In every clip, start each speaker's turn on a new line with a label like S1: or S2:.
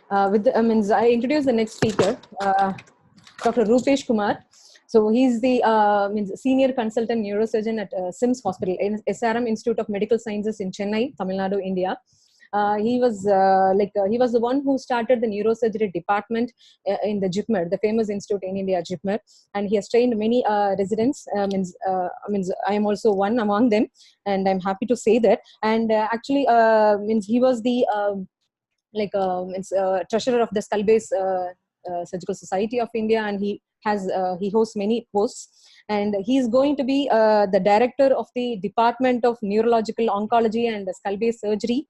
S1: I introduce the next speaker, Dr. Roopesh Kumar. So he's the senior consultant neurosurgeon at SIMS Hospital, SRM Institute of Medical Sciences in Chennai, Tamil Nadu, India. He was the one who started the neurosurgery department in the JIPMER, the famous institute in India, JIPMER, and he has trained many residents. I am also one among them, and I'm happy to say that. And actually, he was the treasurer of the Skull Base Surgical Society of India, and he hosts many posts. And he is going to be the director of the Department of Neurological Oncology and Skull Base Surgery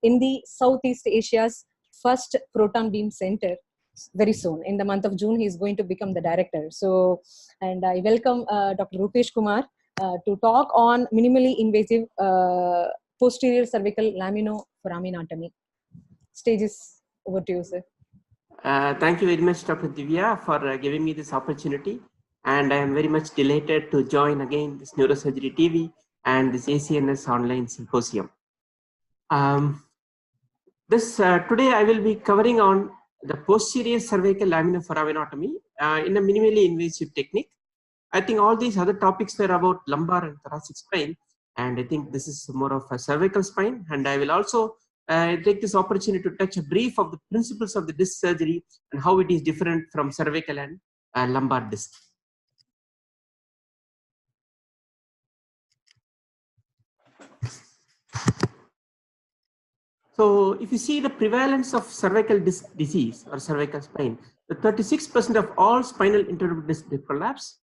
S1: in the Southeast Asia's first proton beam center very soon. In the month of June, he is going to become the director. So, and I welcome Dr. Roopesh Kumar to talk on minimally invasive posterior cervical laminoforaminotomy. Stage is over to you, sir.
S2: Thank you very much, Dr. Divya, for giving me this opportunity. And I am very much delighted to join again this Neurosurgery TV and this ACNS online symposium. Today I will be covering on the posterior cervical laminoforaminotomy in a minimally invasive technique. I think all these other topics were about lumbar and thoracic spine, and I think this is more of a cervical spine. And I will also take this opportunity to touch a brief of the principles of the disc surgery and how it is different from cervical and lumbar disc. So if you see the prevalence of cervical disc disease or cervical spine, the 36% of all spinal intermittent disc prolapse,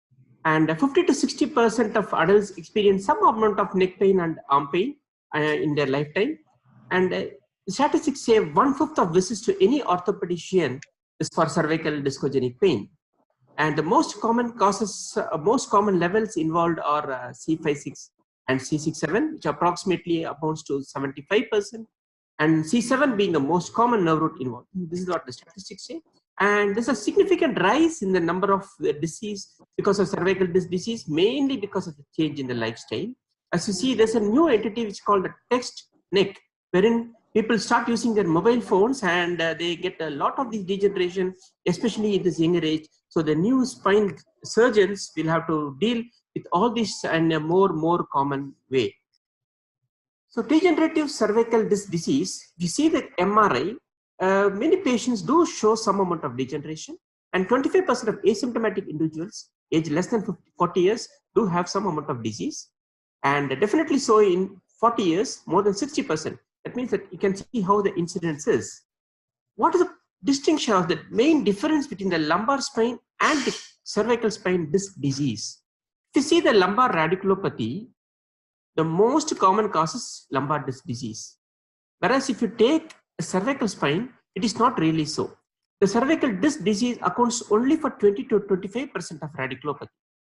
S2: and 50 to 60% of adults experience some amount of neck pain and arm pain in their lifetime. And the statistics say 1/5 of visits to any orthopedician is for cervical discogenic pain. And the most common causes, most common levels involved are C5-6 and C6-7, which approximately amounts to 75%. And C7 being the most common nerve root involved. This is what the statistics say. And there's a significant rise in the number of disease because of cervical disc disease, mainly because of the change in the lifestyle. As you see, there's a new entity which is called the text neck, wherein people start using their mobile phones and they get a lot of these degeneration, especially in this younger age. So the new spine surgeons will have to deal with all this in a more common way. So degenerative cervical disc disease, if you see the MRI, many patients do show some amount of degeneration, and 25% of asymptomatic individuals aged less than 40 years do have some amount of disease, and definitely so in 40 years, more than 60%. That means that you can see how the incidence is. What is the distinction of the main difference between the lumbar spine and the cervical spine disc disease? If you see the lumbar radiculopathy, the most common cause is lumbar disc disease. Whereas if you take a cervical spine, it is not really so. The cervical disc disease accounts only for 20 to 25% of radiculopathy.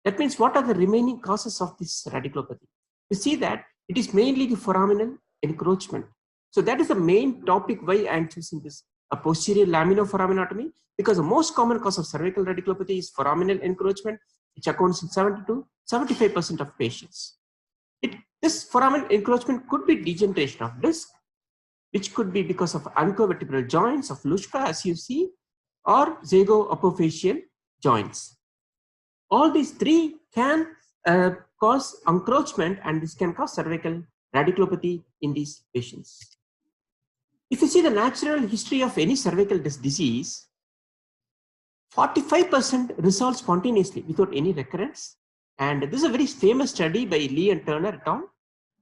S2: That means what are the remaining causes of this radiculopathy? You see that it is mainly the foraminal encroachment. So that is the main topic why I am choosing this a posterior laminoforaminotomy, because the most common cause of cervical radiculopathy is foraminal encroachment, which accounts in 70 to 75% of patients. This foraminal encroachment could be degeneration of disc, which could be because of ancovertebral joints of Luschka, as you see, or zygoapophyseal joints. All these three can cause encroachment, and this can cause cervical radiculopathy in these patients. If you see the natural history of any cervical disc disease, 45% resolve spontaneously without any recurrence. And this is a very famous study by Lee and Turner et al.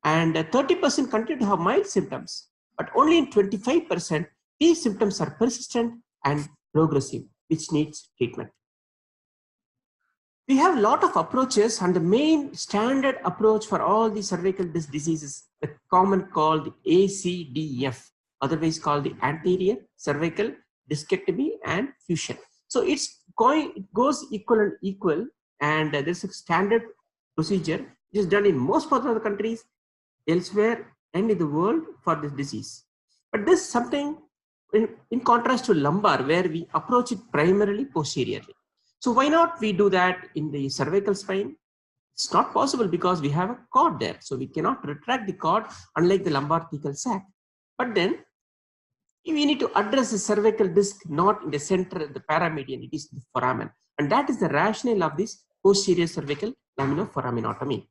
S2: And 30% continue to have mild symptoms, but only in 25% these symptoms are persistent and progressive, which needs treatment. We have a lot of approaches, and the main standard approach for all the cervical disc diseases, the common called ACDF, otherwise called the anterior cervical discectomy and fusion. So it goes equal and equal, and there's a standard procedure which is done in most parts of the countries, elsewhere and in the world for this disease. But this is something in contrast to lumbar, where we approach it primarily posteriorly. So why not we do that in the cervical spine? It's not possible because we have a cord there, so we cannot retract the cord unlike the lumbar thecal sac. But then we need to address the cervical disc not in the center, the paramedian, it is the foramen. And that is the rationale of this posterior cervical laminoforaminotomy.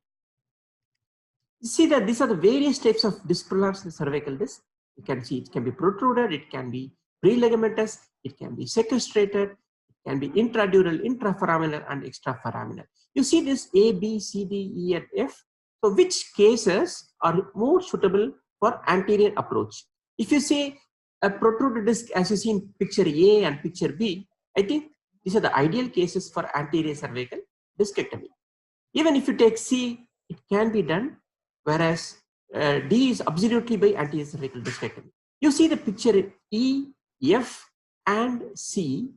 S2: You see that these are the various types of disc prolapse in the cervical disc. You can see it can be protruded, it can be preligamentous, it can be sequestrated, it can be intradural, intraforaminal, and extraforaminal. You see this A, B, C, D, E, and F. So which cases are more suitable for anterior approach? If you say a protruded disc, as you see in picture A and picture B, I think these are the ideal cases for anterior cervical discectomy. Even if you take C, it can be done, whereas D is absolutely by anterior cervical discectomy. You see the picture E, F, and C.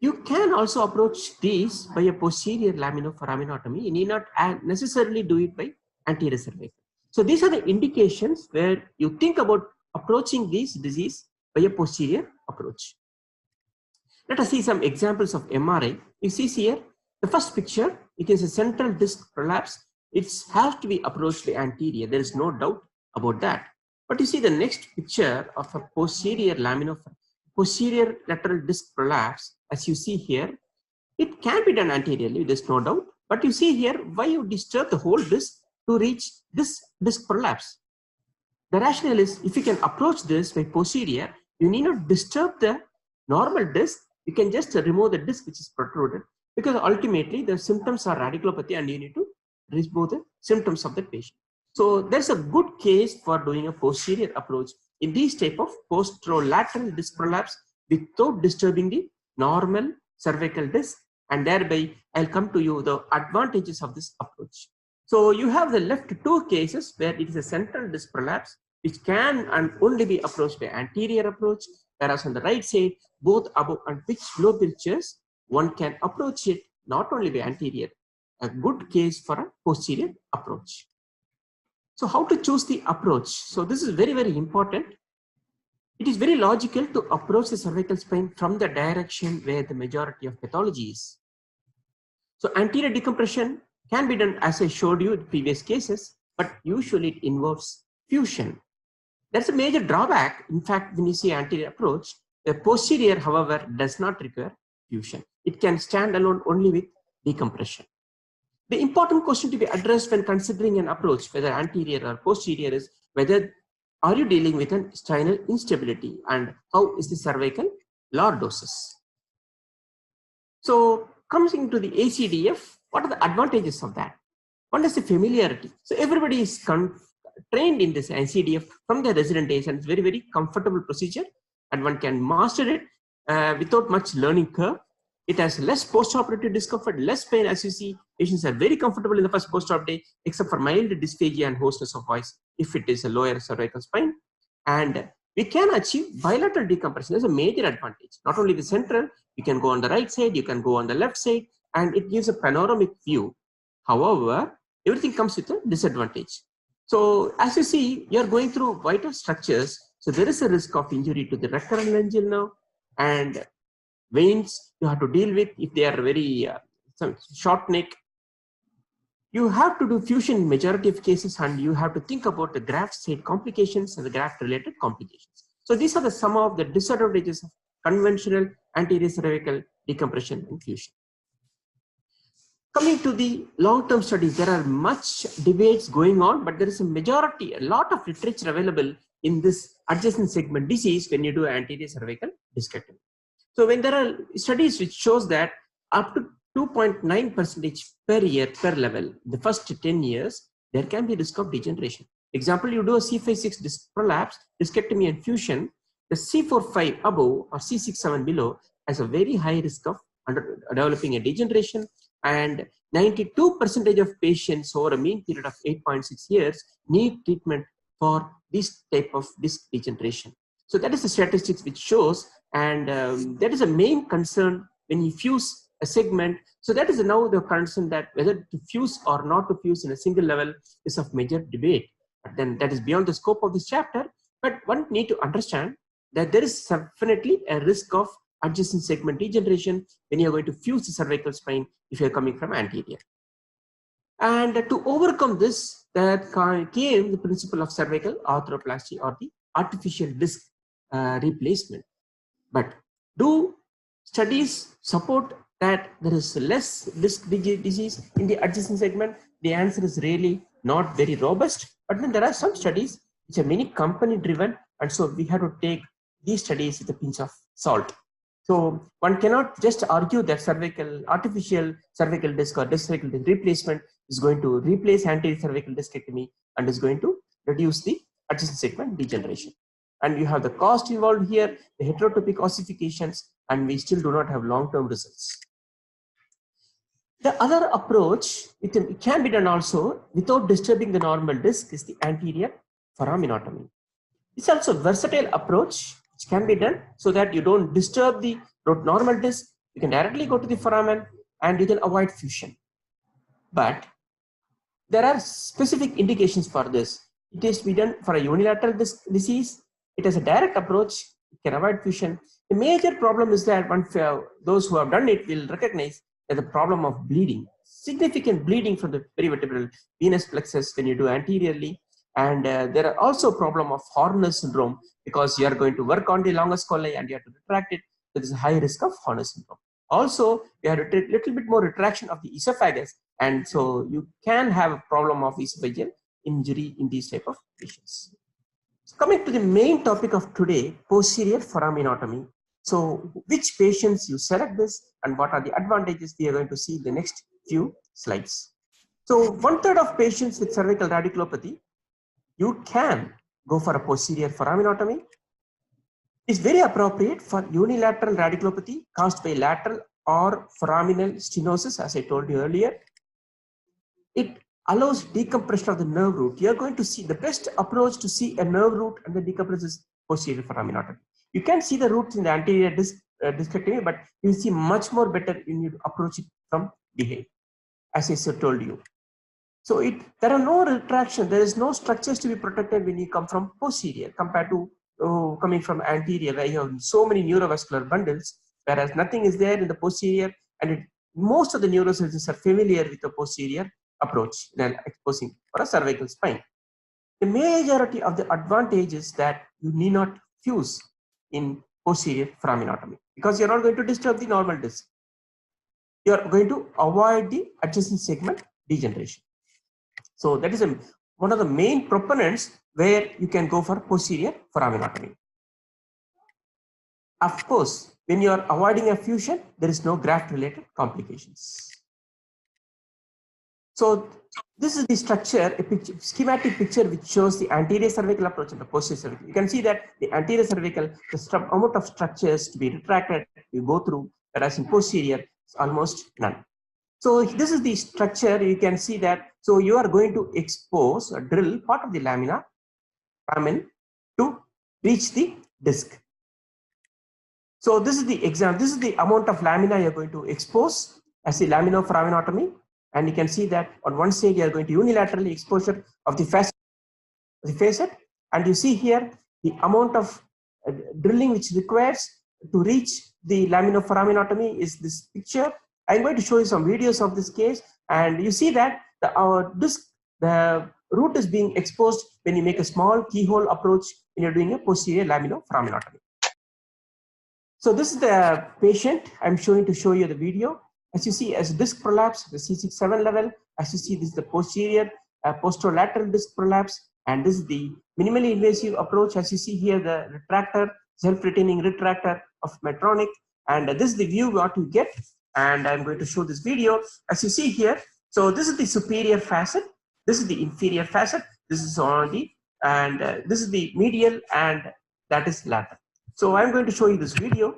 S2: You can also approach these by a posterior laminoforaminotomy. You need not necessarily do it by anterior cervical. So these are the indications where you think about approaching this disease by a posterior approach. Let us see some examples of MRI. You see here, the first picture, it is a central disc prolapse. It has to be approached by anterior. There is no doubt about that. But you see the next picture of a posterior lateral disc prolapse, as you see here, it can be done anteriorly, there's no doubt. But you see here, why you disturb the whole disc to reach this disc prolapse? The rationale is, if you can approach this by posterior, you need not disturb the normal disc. You can just remove the disc which is protruded, because ultimately the symptoms are radiculopathy and you need to remove the symptoms of the patient. So there's a good case for doing a posterior approach in these type of posterolateral disc prolapse without disturbing the normal cervical disc, and thereby I'll come to you the advantages of this approach. So you have the left two cases where it is a central disc prolapse which can and only be approached by anterior approach, whereas on the right side, both above and below pictures, one can approach it not only by anterior, a good case for a posterior approach. So how to choose the approach? So this is very, very important. It is very logical to approach the cervical spine from the direction where the majority of pathology is. So anterior decompression can be done as I showed you in previous cases, but usually it involves fusion. That's a major drawback. In fact, when you see anterior approach, the posterior, however, does not require fusion. It can stand alone only with decompression. The important question to be addressed when considering an approach, whether anterior or posterior, is whether are you dealing with an spinal instability and how is the cervical lordosis. So coming to the ACDF, what are the advantages of that? One is the familiarity. So everybody is trained in this ACDF from their resident days, and it's very, very comfortable procedure, and one can master it without much learning curve. It has less post-operative discomfort, less pain. As you see, patients are very comfortable in the first post-op day, except for mild dysphagia and hoarseness of voice if it is a lower cervical spine. And we can achieve bilateral decompression. That's a major advantage. Not only the central, you can go on the right side, you can go on the left side, and it gives a panoramic view. However, everything comes with a disadvantage. So as you see, you're going through vital structures. So there is a risk of injury to the rectal and laryngeal nerve, and veins you have to deal with if they are very short neck. You have to do fusion in majority of cases, and you have to think about the graft side complications and the graft related complications. So these are some of the disadvantages of conventional anterior cervical decompression and fusion. Coming to the long-term studies, there are much debates going on, but there is a lot of literature available in this adjacent segment disease when you do anterior cervical discectomy. So when there are studies which shows that up to 2.9% per year per level, the first 10 years, there can be risk of degeneration. Example, you do a C5-6 disc prolapse, discectomy and fusion, the C4-5 above or C6-7 below has a very high risk of developing a degeneration, and 92% of patients over a mean period of 8.6 years need treatment for this type of disc degeneration. So that is the statistics which shows, and that is a main concern when you fuse a segment. So that is now the concern that whether to fuse or not to fuse in a single level is of major debate. But then that is beyond the scope of this chapter. But one need to understand that there is definitely a risk of adjacent segment degeneration when you are going to fuse the cervical spine if you are coming from anterior. And to overcome this, that came the principle of cervical arthroplasty or the artificial disc replacement. But do studies support that there is less disc disease in the adjacent segment? The answer is really not very robust. But then there are some studies which are many company driven, and so we have to take these studies with a pinch of salt. So one cannot just argue that artificial cervical disc or disc cervical disc replacement is going to replace anterior cervical discectomy and is going to reduce the adjacent segment degeneration. And you have the cost involved here, the heterotopic ossifications, and we still do not have long-term results. The other approach, it can be done also without disturbing the normal disc, is the anterior foraminotomy. It's also a versatile approach which can be done so that you don't disturb the normal disc. You can directly go to the foramen and you can avoid fusion. But there are specific indications for this. It is to be done for a unilateral disc disease. It has a direct approach. It can avoid fusion. The major problem is that those who have done it will recognize that the problem of bleeding, significant bleeding from the perivertebral venous plexus when you do anteriorly. And there are also problem of Horner syndrome because you are going to work on the longus colli and you have to retract it. There is a high risk of Horner syndrome. Also, you have a little bit more retraction of the esophagus, and so you can have a problem of esophageal injury in these type of patients. So coming to the main topic of today, posterior foraminotomy. So which patients you select this and what are the advantages, we are going to see in the next few slides. So 1/3 of patients with cervical radiculopathy, you can go for a posterior foraminotomy. It's very appropriate for unilateral radiculopathy caused by lateral or foraminal stenosis, as I told you earlier. It allows decompression of the nerve root. You're going to see the best approach to see a nerve root and the decompress is posterior foraminotomy. You can see the roots in the anterior discectomy, but you see much more better when you approach it from behind, as I told you. So there are no retraction. There is no structures to be protected when you come from posterior compared to coming from anterior, where you have so many neurovascular bundles, whereas nothing is there in the posterior, and most of the neurosurgeons are familiar with the posterior approach in exposing for a cervical spine. The majority of the advantage is that you need not fuse in posterior foraminotomy because you're not going to disturb the normal disc. You're going to avoid the adjacent segment degeneration. So that is one of the main proponents where you can go for posterior foraminotomy. Of course, when you are avoiding a fusion, there is no graft-related complications. So this is the structure, a schematic picture which shows the anterior cervical approach and the posterior cervical. You can see that the anterior cervical, the amount of structures to be retracted, you go through, whereas in posterior, it's almost none. So this is the structure. You can see that. So you are going to expose or drill part of the lamina to reach the disc. So this is the example. This is the amount of lamina you're going to expose as a laminoforaminotomy. And you can see that on one side you are going to unilaterally exposure of the facet. And you see here the amount of drilling which requires to reach the laminoforaminotomy is this picture. I'm going to show you some videos of this case, and you see that the root is being exposed when you make a small keyhole approach when you're doing a posterior laminoforaminotomy. So this is the patient I'm showing to show you the video. As you see, as disc prolapse, the C6-7 level, as you see, this is the posterior posterolateral disc prolapse, and this is the minimally invasive approach. As you see here, the retractor, self-retaining retractor of Medtronic, and this is the view what you get. And I'm going to show this video. As you see here, so this is the superior facet, this is the inferior facet, this is on the, and this is the medial, and that is lateral. So I'm going to show you this video.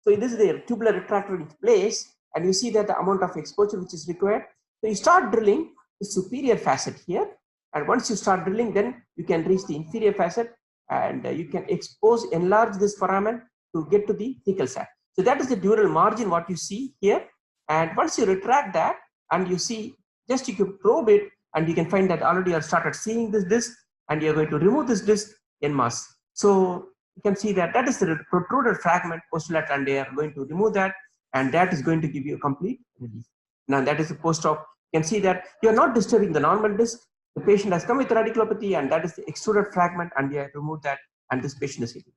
S2: So this is the tubular retractor in place, and you see that the amount of exposure which is required. So you start drilling the superior facet here, and once you start drilling, then you can reach the inferior facet, and you can enlarge this foramen to get to the thecal sac. So that is the dural margin what you see here, and once you retract that, and you see, just you can probe it, and you can find that already you have started seeing this disc, and you are going to remove this disc en masse. So you can see that that is the protruded fragment posterolateral, and they are going to remove that, and that is going to give you a complete relief. Now that is the post-op. You can see that you are not disturbing the normal disc. The patient has come with radiculopathy, and that is the extruded fragment, and they have removed that, and this patient is hitting.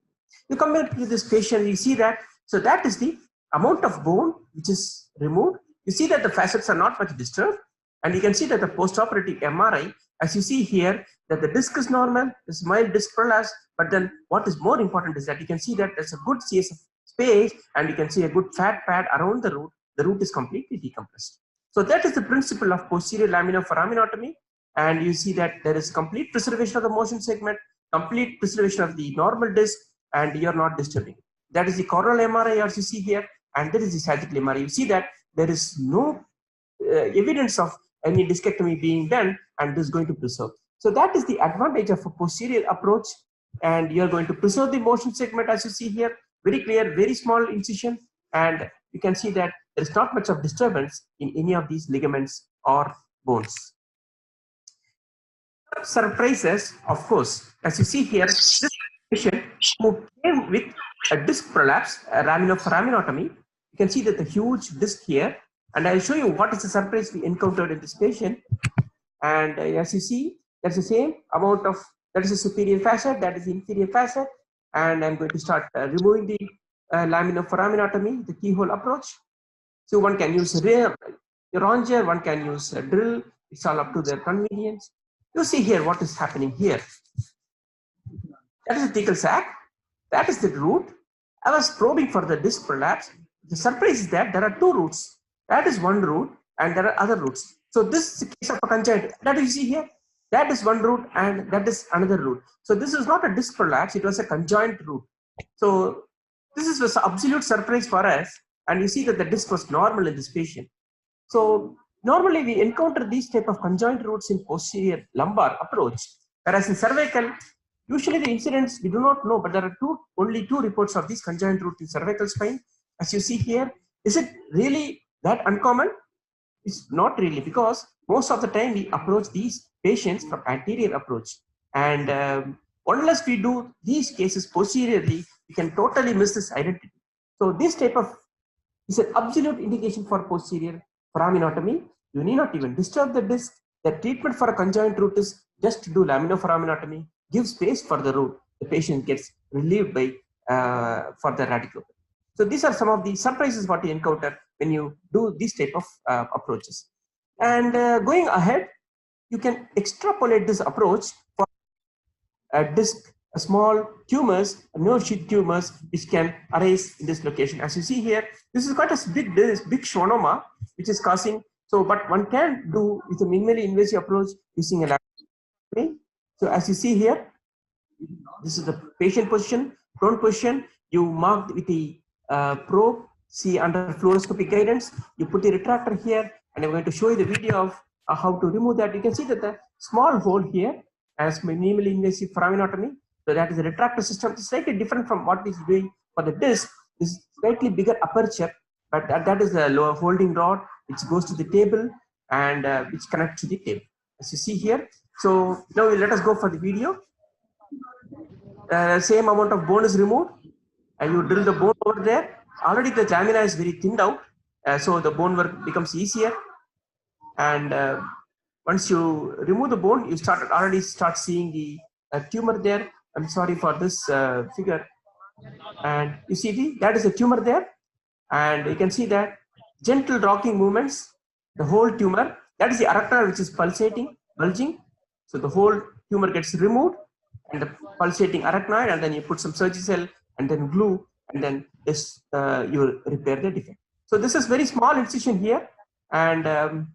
S2: You come back to this patient, you see that, so that is the amount of bone which is removed. You see that the facets are not much disturbed, and you can see that the postoperative MRI, as you see here, that the disc is normal, there's mild disc prolapse, but then what is more important is that you can see that there's a good CSF space, and you can see a good fat pad around the root. The root is completely decompressed. So that is the principle of posterior laminoforaminotomy, and you see that there is complete preservation of the motion segment, complete preservation of the normal disc, and you're not disturbing. That is the coronal MRI as you see here, and there is the sagittal MRI. You see that there is no evidence of any discectomy being done, and this is going to preserve. So that is the advantage of a posterior approach, and you are going to preserve the motion segment as you see here, very clear, very small incision, and you can see that there is not much of disturbance in any of these ligaments or bones. Surprises, of course, as you see here, this patient who came with a disc prolapse, a laminoforaminotomy, you can see that the huge disc here, and I'll show you what is the surprise we encountered in this patient. And as you see, that's the same amount of, that is the superior facet, that is the inferior facet, and I'm going to start removing the laminoforaminotomy, the keyhole approach. So one can use a ronger, one can use a drill, it's all up to their convenience. You see here what is happening here. That is the thecal sac, that is the root. I was probing for the disc prolapse. The surprise is that there are two roots. That is one root, and there are other roots. So this is the case of a conjoint. That you see here, that is one root, and that is another root. So this is not a disc prolapse, it was a conjoint root. So this is an absolute surprise for us, and you see that the disc was normal in this patient. So normally we encounter these type of conjoint roots in posterior lumbar approach, whereas in cervical, usually the incidence we do not know, but there are only two reports of these conjoint root in cervical spine. As you see here, is it really that uncommon? It's not really, because most of the time we approach these patients from anterior approach, and unless we do these cases posteriorly, we can totally miss this identity. So this type of is an absolute indication for posterior foraminotomy. You need not even disturb the disc. The treatment for a conjoint root is just to do laminoforaminotomy, give space for the root. The patient gets relieved by for the radiculopathy. So these are some of the surprises what you encounter when you do these type of approaches. And going ahead, you can extrapolate this approach for a disc, a small tumors, nerve sheath tumors, which can arise in this location. As you see here, this is quite a big schwannoma, which is causing. So, but one can do with a minimally invasive approach using a laparoscopy. So, as you see here, this is the patient position, prone position. You mark with the probe, see under fluoroscopic guidance, you put the retractor here, and I'm going to show you the video of how to remove that. You can see that the small hole here as minimally invasive foraminotomy. So that is a retractor system. It's slightly different from what is doing for the disc. This is slightly bigger aperture, but that is a lower holding rod which goes to the table and which connects to the table, as you see here. So now let us go for the video. Same amount of bone is removed, and you drill the bone over there. Already the lamina is very thinned out, so the bone work becomes easier. And once you remove the bone, you already start seeing the tumor there. I'm sorry for this figure. And you see that is a tumor there, and you can see that gentle rocking movements, the whole tumor, that is the arachnoid which is pulsating, bulging. So the whole tumor gets removed, and the pulsating arachnoid, and then you put some surgicel and then glue, and then this you repair the defect. So this is very small incision here, and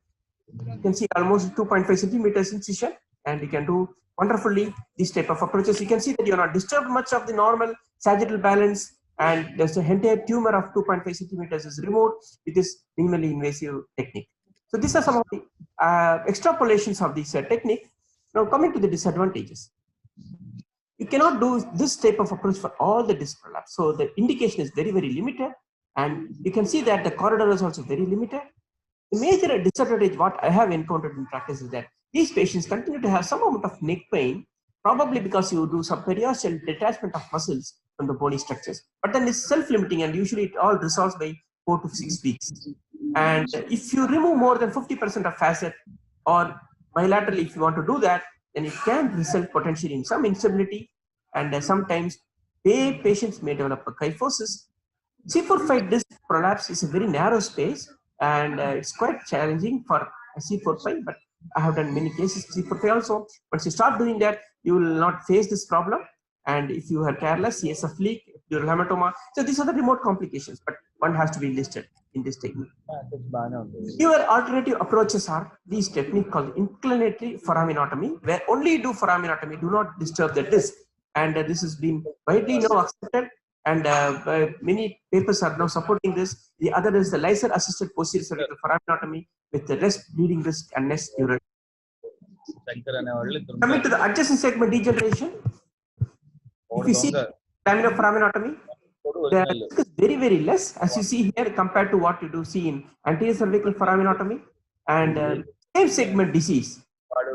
S2: you can see almost 2.5 centimeters incision, and you can do wonderfully these type of approaches. You can see that you are not disturbed much of the normal sagittal balance, and there's an entire tumor of 2.5 centimeters is removed with this minimally invasive technique. So these are some of the extrapolations of this technique. Now coming to the disadvantages. You cannot do this type of approach for all the disc prolapse. So the indication is very, very limited, and you can see that the corridor is also very limited. The major disadvantage what I have encountered in practice is that these patients continue to have some amount of neck pain, probably because you do some periosteal detachment of muscles from the bony structures. But then it's self-limiting, and usually it all resolves by 4 to 6 weeks. And if you remove more than 50% of facet, or bilaterally if you want to do that, then it can result potentially in some instability, and sometimes patients may develop a kyphosis. C4-5 disc prolapse is a very narrow space, and it's quite challenging for a C4-5, but I have done many cases C4-5 also. Once you start doing that, you will not face this problem. And if you are careless, CSF leak, dural hematoma. So these are the remote complications, but one has to be listed in this technique. Your alternative approaches are these technique called inclinatory foraminotomy, where only do foraminotomy, do not disturb the disc. And this has been widely now accepted, and many papers are now supporting this. The other is the laser-assisted posterior cervical foraminotomy with the less bleeding risk and less dural. Coming to the adjacent segment degeneration, if you see laminar foraminotomy, the risk is very, very less, as you see here, compared to what you do see in anterior cervical foraminotomy. And same segment disease,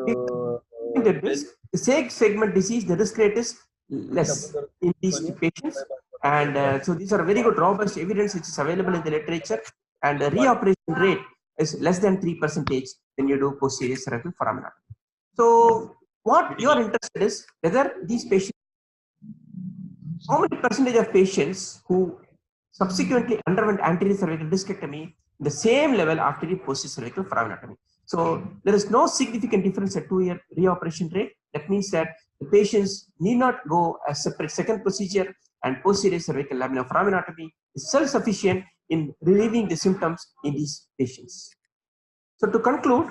S2: the same segment disease, the risk rate is less in these patients. And so these are very good robust evidence which is available in the literature, and the reoperation rate is less than 3% when you do posterior cervical foraminotomy. So what you are interested is whether these patients, how many percentage of patients who subsequently underwent anterior cervical discectomy the same level after the posterior cervical foraminotomy. So there is no significant difference at 2-year reoperation rate. That means that the patients need not go a separate second procedure, and posterior cervical laminar foraminotomy is self-sufficient in relieving the symptoms in these patients. So to conclude,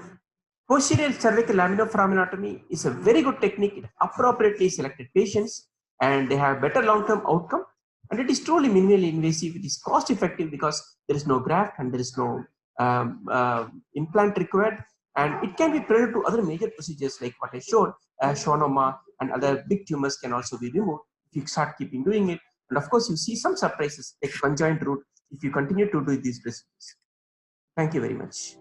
S2: posterior cervical laminar foraminotomy is a very good technique in appropriately selected patients, and they have better long-term outcome, and it is truly minimally invasive. It is cost effective because there is no graft and there is no implant required, and it can be prepared to other major procedures like what I showed, schwannoma and other big tumors can also be removed if you start keeping doing it. And of course, you see some surprises like conjoint root if you continue to do these procedures. Thank you very much.